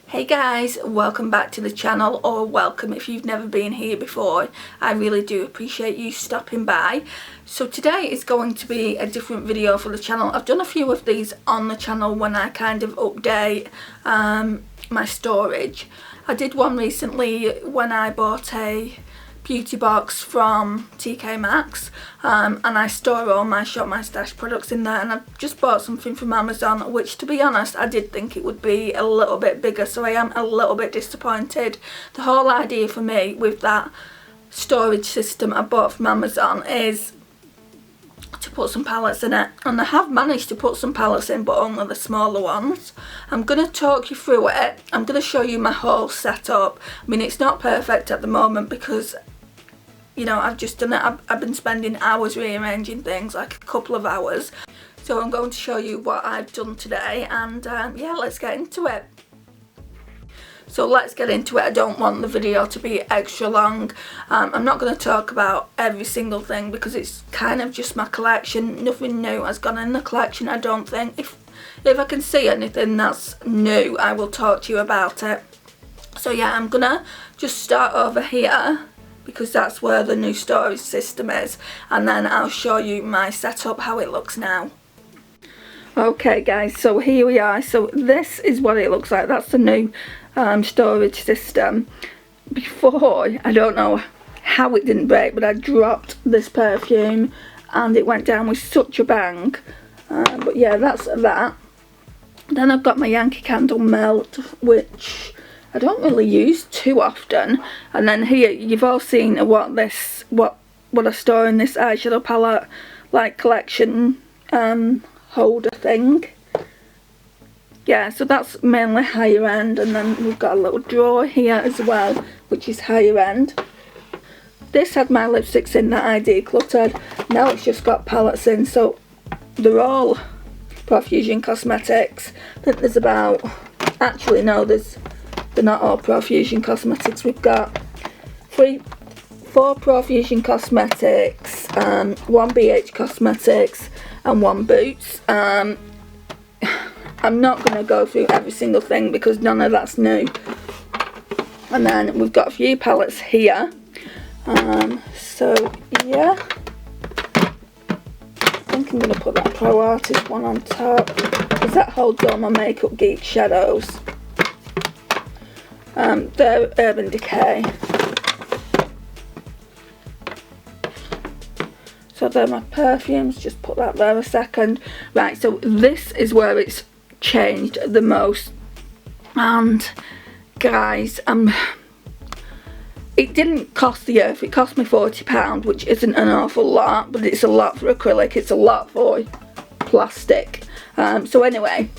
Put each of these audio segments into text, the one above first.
Hey guys, welcome back to the channel, or welcome if you've never been here before. I really do appreciate you stopping by. So today is going to be a different video for the channel. I've done a few of these on the channel when I kind of update my storage. I did one recently when I bought a beauty box from TK Maxx, and I store all my Shop My Stash products in there, and I've just bought something from Amazon, which to be honest I did think it would be a little bit bigger, so I am a little bit disappointed. The whole idea for me with that storage system I bought from Amazon is to put some pallets in it, and I have managed to put some pallets in, but only the smaller ones. I'm going to talk you through it. I'm going to show you my whole setup. I mean, it's not perfect at the moment because, you know, I've just done it. I've been spending hours rearranging things, like a couple of hours. So I'm going to show you what I've done today, and yeah, let's get into it. So let's get into it. I don't want the video to be extra long. I'm not going to talk about every single thing because it's kind of just my collection. Nothing new has gone in the collection, I don't think. If I can see anything that's new, I will talk to you about it. So yeah, I'm going to just start over here because that's where the new storage system is, and then I'll show you my setup, how it looks now. Okay guys, so here we are. So this is what it looks like. That's the new storage system. Before, I don't know how it didn't break, but I dropped this perfume and it went down with such a bang. But yeah, that's that. Then I've got my Yankee Candle Melt, which I don't really use too often. And then here you've all seen what I store in this eyeshadow palette, like collection holder thing. Yeah, so that's mainly higher end, and then we've got a little drawer here as well, which is higher end. This had my lipsticks in that I decluttered. Now it's just got palettes in, so they're all Profusion Cosmetics. I think there's about, actually no, they're not all Profusion Cosmetics. We've got 4 Profusion Cosmetics, 1 BH Cosmetics, and 1 Boots. I'm not going to go through every single thing because none of that's new. And then we've got a few palettes here. So yeah, I think I'm going to put that Pro Artist one on top because that holds all my Makeup Geek shadows. They're Urban Decay. So they're my perfumes, just put that there a second. Right, so this is where it's changed the most, and guys, it didn't cost the earth. It cost me £40, which isn't an awful lot, but it's a lot for acrylic, it's a lot for plastic. So anyway,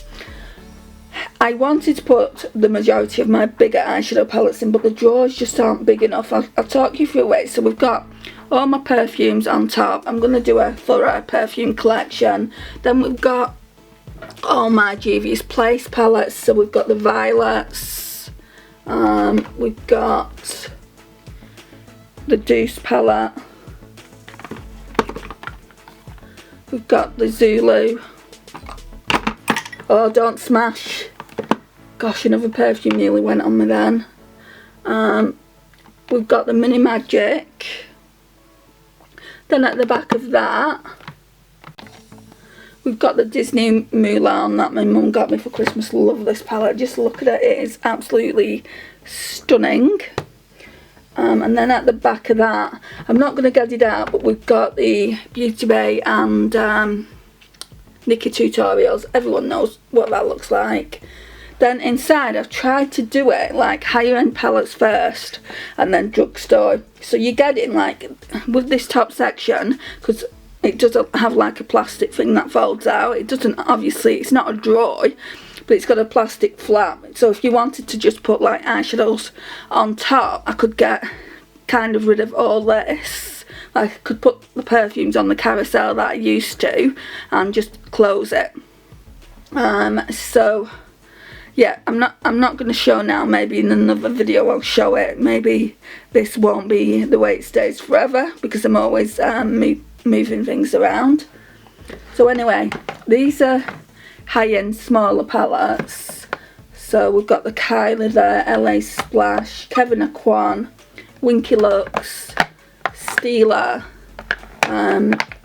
I wanted to put the majority of my bigger eyeshadow palettes in, but the drawers just aren't big enough. I'll talk you through it. So we've got all my perfumes on top. I'm going to do a thorough perfume collection. Then we've got all my Juvia's Place palettes. So we've got the violets, we've got the Deuce palette, we've got the Zulu. Oh, don't smash. Gosh, another perfume nearly went on me then. We've got the Mini Magic. Then at the back of that, we've got the Disney Mulan that my mum got me for Christmas. Love this palette. Just look at it. It is absolutely stunning. And then at the back of that, I'm not going to get it out, but we've got the Beauty Bay and Nikki Tutorials. Everyone knows what that looks like. Then inside, I've tried to do it like higher end palettes first and then drugstore. So you get it like with this top section, because it doesn't have like a plastic thing that folds out. It doesn't, obviously, it's not a drawer, but it's got a plastic flap. So if you wanted to just put like eyeshadows on top, I could get kind of rid of all this. Like I could put the perfumes on the carousel that I used to and just close it. So yeah, I'm not going to show now. Maybe in another video I'll show it. Maybe this won't be the way it stays forever because I'm always moving things around. So anyway, these are high-end smaller palettes. So we've got the Kylie there, LA Splash, Kevin Aquan, Winky Lux, Stila.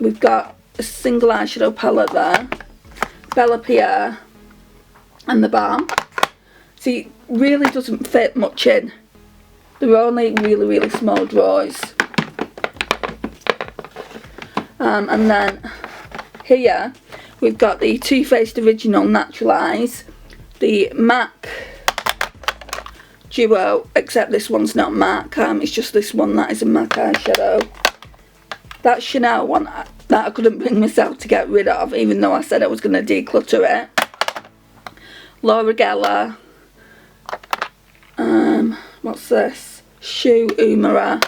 We've got a single eyeshadow palette there, Bella Pierre, and the Balm. See, really doesn't fit much in. They're only really small drawers. And then here we've got the Too Faced Original Natural Eyes, the MAC Duo, except this one's not MAC, it's just this one that is a MAC eyeshadow. That Chanel one that I couldn't bring myself to get rid of, even though I said I was going to declutter it. Laura Geller, what's this? Shu Uemura,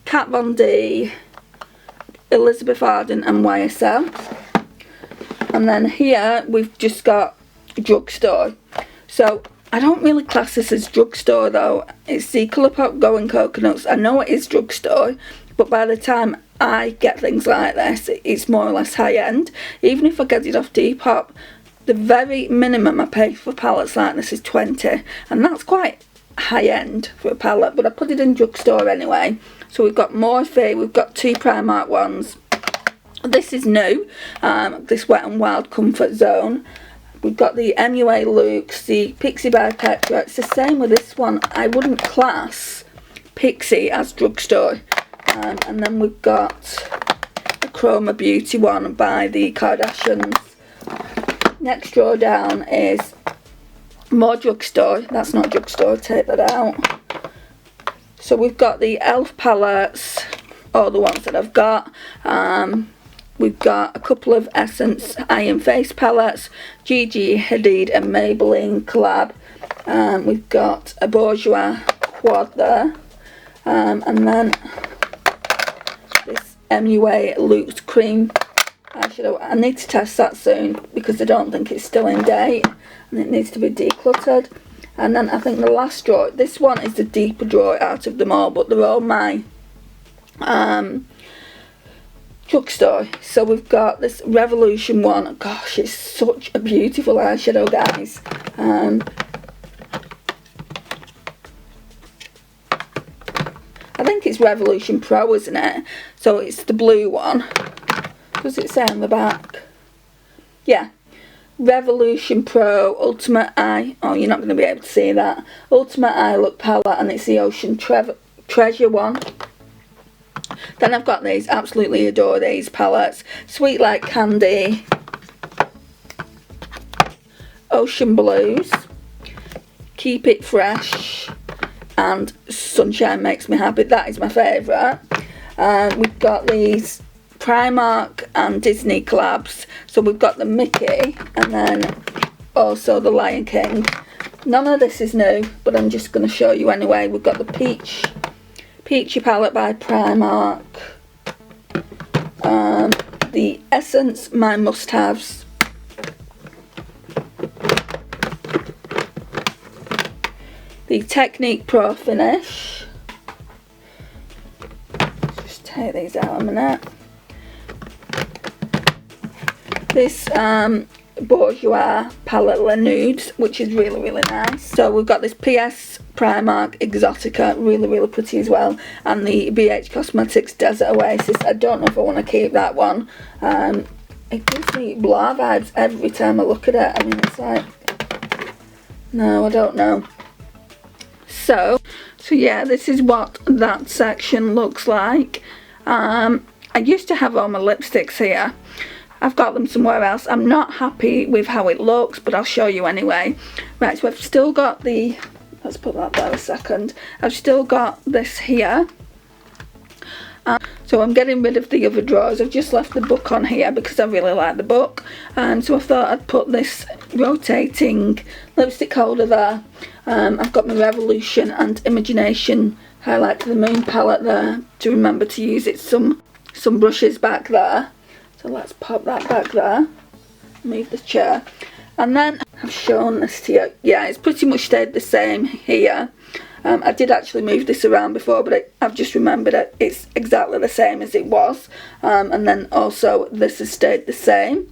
Kat Von D, Elizabeth Arden and YSL. And then here we've just got drugstore. So I don't really class this as drugstore though. It's the Colourpop Going Coconuts. I know it is drugstore, but by the time I get things like this, it's more or less high end. Even if I get it off Depop, the very minimum I pay for palettes like this is 20, and that's quite high end for a palette, but I put it in drugstore anyway. So we've got Morphe, we've got 2 Primark ones. This is new, this Wet n Wild Comfort Zone. We've got the MUA Luxe, the Pixie by Petra. It's the same with this one. I wouldn't class Pixie as drugstore. And then we've got a Chroma Beauty one by the Kardashians. Next drawer down is more drugstore. That's not drugstore, take that out. So we've got the ELF palettes, all the ones that I've got. We've got a couple of Essence Iron Face palettes, Gigi Hadid and Maybelline collab. We've got a Bourjois quad there. And then this MUA Luxe Cream eyeshadow. I need to test that soon because I don't think it's still in date and it needs to be decluttered. And then I think the last drawer, this one is the deeper drawer out of them all, but they're all my drugstore. So we've got this Revolution one. Gosh, it's such a beautiful eyeshadow, guys. I think it's Revolution Pro, isn't it? So it's the blue one. Does it say on the back? Yeah. Revolution Pro Ultimate Eye. Oh, you're not going to be able to see that. Ultimate Eye Look palette, and it's the Ocean Treasure one. Then I've got these. Absolutely adore these palettes. Sweet Like Candy, Ocean Blues, Keep It Fresh, and Sunshine Makes Me Happy. That is my favourite. We've got these Primark and Disney collabs. So we've got the Mickey and then also the Lion King. None of this is new, but I'm just going to show you anyway. We've got the Peachy palette by Primark. The Essence My Must Haves. The Technique Pro Finish. Just take these out a minute. This Bourjois palette Le Nudes, which is really nice. So we've got this PS Primark Exotica, really pretty as well, and the BH Cosmetics Desert Oasis. I don't know if I want to keep that one. It gives me blah vibes every time I look at it. I mean, it's like, no, I don't know. So yeah, this is what that section looks like. I used to have all my lipsticks here. I've got them somewhere else. I'm not happy with how it looks, but I'll show you anyway. Right, so I've still got the, let's put that there a second. I've still got this here. So I'm getting rid of the other drawers. I've just left the book on here because I really like the book. So I thought I'd put this rotating lipstick holder there. I've got my Revolution and Imagination Highlight to the Moon palette there to remember to use it. Some brushes back there. So let's pop that back there. Move the chair. And then I've shown this to you. Yeah, it's pretty much stayed the same here. I did actually move this around before, but I've just remembered it. It's exactly the same as it was. And then also this has stayed the same.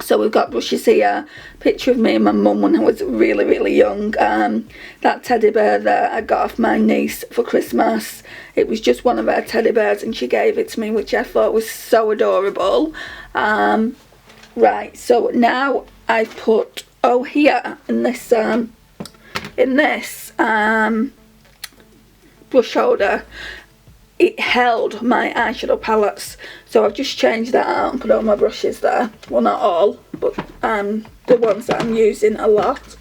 So we've got brushes here, picture of me and my mum when I was really, really young. That teddy bear there I got off my niece for Christmas. It was just one of her teddy bears and she gave it to me, which I thought was so adorable. Right, so now I've put, oh, here in this brush holder, it held my eyeshadow palettes, so I've just changed that out and put all my brushes there. Well, not all, but the ones that I'm using a lot.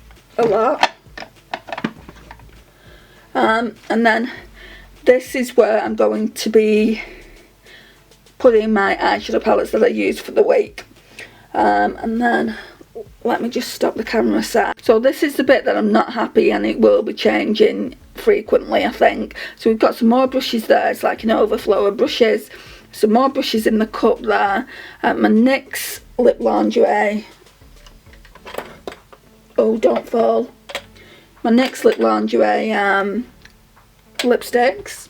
And then this is where I'm going to be putting my eyeshadow palettes that I use for the week. And then let me just stop the camera a sec. So this is the bit that I'm not happy, and it will be changing frequently, I think. So we've got some more brushes there. It's like an overflow of brushes. Some more brushes in the cup there. My NYX lip lingerie. Oh, don't fall. My NYX lip lingerie lipsticks.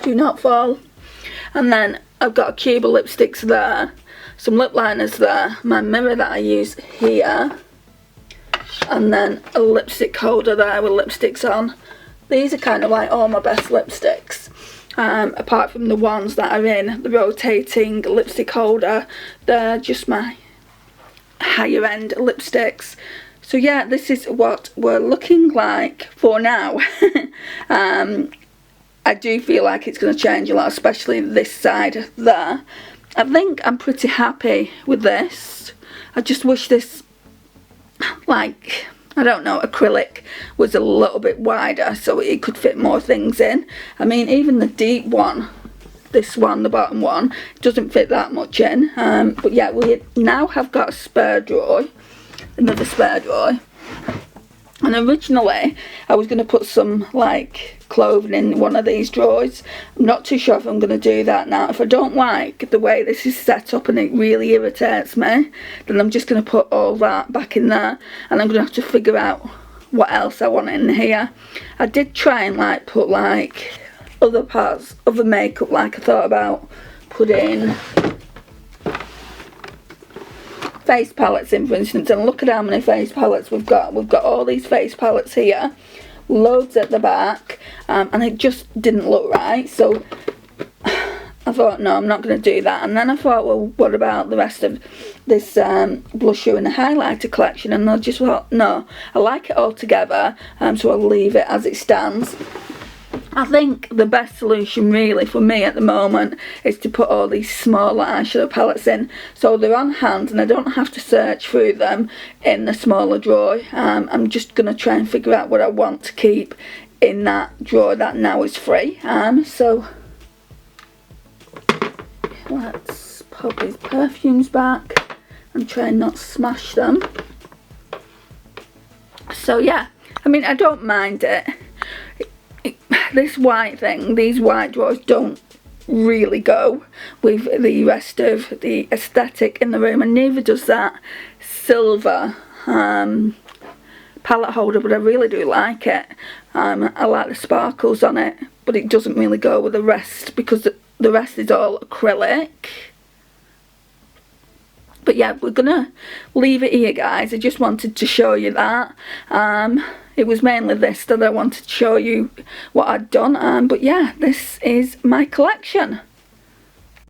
Do not fall. And then I've got a cube of lipsticks there. Some lip liners there. My mirror that I use here. And then a lipstick holder there with lipsticks on. These are kind of like all my best lipsticks, apart from the ones that are in the rotating lipstick holder. They're just my higher end lipsticks. So yeah, this is what we're looking like for now. I do feel like it's going to change a lot, especially this side there. I think I'm pretty happy with this. I just wish this, like, I don't know, acrylic was a little bit wider so it could fit more things in. I mean, even the deep one, this one, the bottom one, doesn't fit that much in. But yeah, we now have got a spare drawer, another spare drawer. And originally I was going to put some like clothing in one of these drawers. I'm not too sure if I'm going to do that now. If I don't like the way this is set up and it really irritates me, then I'm just going to put all that back in there, and I'm going to have to figure out what else I want in here. I did try and like put like other parts of the makeup, like I thought about putting face palettes in, for instance, and look at how many face palettes we've got. We've got all these face palettes here, loads at the back, and it just didn't look right. So I thought, no, I'm not going to do that. And then I thought, well, what about the rest of this blusher and highlighter collection? And I just thought, no, I like it all together, so I'll leave it as it stands. I think the best solution really for me at the moment is to put all these smaller eyeshadow palettes in, so they're on hand and I don't have to search through them in the smaller drawer. I'm just going to try and figure out what I want to keep in that drawer that now is free. So let's pop these perfumes back and try and not smash them. So yeah, I mean, I don't mind it. This white thing, these white drawers don't really go with the rest of the aesthetic in the room, and neither does that silver palette holder, but I really do like it. I like the sparkles on it, but it doesn't really go with the rest because the rest is all acrylic. But yeah, we're gonna leave it here, guys. I just wanted to show you that. It was mainly this that I wanted to show you what I'd done. But yeah, this is my collection.